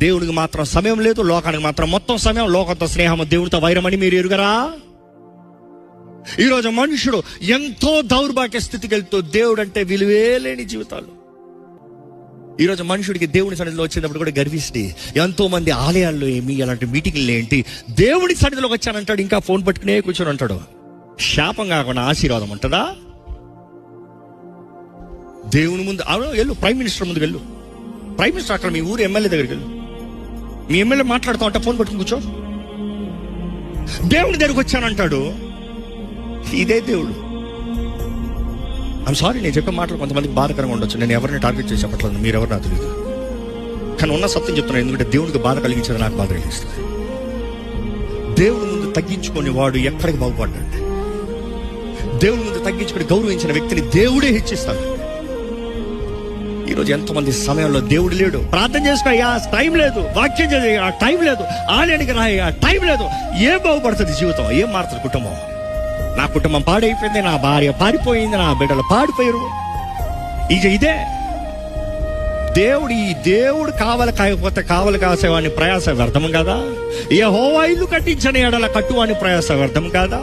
దేవుడికి మాత్రం సమయం లేదు, లోకానికి మాత్రం మొత్తం సమయం. లోకంతో స్నేహము, దేవుడితో వైరమని మీరు ఎరుగరా? ఈరోజు మనుషుడు ఎంతో దౌర్భాగ్య స్థితికి వెళ్తూ దేవుడు అంటే విలువే లేని జీవితాలు. ఈరోజు మనుషుడికి దేవుని సన్నిధిలో వచ్చేటప్పుడు కూడా గర్విస్తే, ఎంతో మంది ఆలయాల్లో ఏమి అలాంటి మీటింగ్లు ఏంటి, దేవుడి సన్నిధిలోకి వచ్చానంటాడు, ఇంకా ఫోన్ పట్టుకునే కూర్చొని అంటాడు. శాపం కాకుండా ఆశీర్వాదం ఉంటుందా? దేవుని ముందు వెళ్ళు, ప్రైమ్ మినిస్టర్ ముందుకు వెళ్ళు. ప్రైమ్ మినిస్టర్ అక్కడ మీ ఊరు ఎమ్మెల్యే దగ్గరికి వెళ్ళు. మీ ఎమ్మెల్యే మాట్లాడుతూ ఉంటే ఫోన్ పట్టుకుని కూర్చో. దేవుని దగ్గరికి వచ్చానంటాడు. ఇదే దేవుడు. ఐమ్ సారీ, నేను చెప్పే మాటలు కొంతమందికి బాధకరంగా ఉండొచ్చు. నేను ఎవరిని టార్గెట్ చేసి చెప్పట్లేదు, మీరు ఎవరు నాకు తెలియదు. కానీ ఉన్న సత్యం చెప్తున్నాను, ఎందుకంటే దేవుడికి బాధ కలిగించేది నాకు బాధ కలిగిస్తుంది. దేవుడి ముందు తగ్గించుకొని వాడు ఎక్కడికి బాగుపడ్డాడు? దేవుడి ముందు తగ్గించుకొని గౌరవించిన వ్యక్తిని దేవుడే హెచ్చిస్తాడు. ఈరోజు ఎంతమంది సమయంలో దేవుడు లేడు. ప్రార్థన చేసుకో, టైం లేదు. వాక్యం చేయ, టైం లేదు. ఆలయానికి రాయ, టైం లేదు. ఏం బాగుపడుతుంది జీవితం? ఏం మారుతుంది కుటుంబం? నా కుటుంబం పాడైపోయింది, నా భార్య పారిపోయింది, నా బిడ్డలు పాడిపోయారు. ఇక ఇదే దేవుడు కాకపోతే కావలి కాసేవాడిని ప్రయాస వ్యర్థం కదా? యెహోవా ఇల్లు కట్టించని ఎడల కట్టువాని ప్రయాస వ్యర్థం కాదా?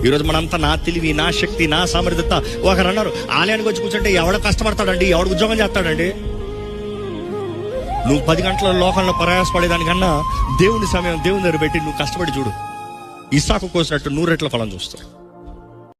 ఈరోజు మనంతా నా తెలివి, నా శక్తి, నా సామర్థ్యత. ఒకరు అన్నారు, ఆలయానికి వచ్చి కూర్చుంటే ఎవడ కష్టపడతాడండి, ఎవడు ఉద్యోగం చేస్తాడండి? నువ్వు 10 గంటల లోకంలో ప్రయాసపడేదానికన్నా దేవుని సమయం దేవుని దగ్గర పెట్టి నువ్వు కష్టపడి చూడు. ఇస్సాకు కోసినట్టు 100 రెట్ల ఫలం చూస్తావు.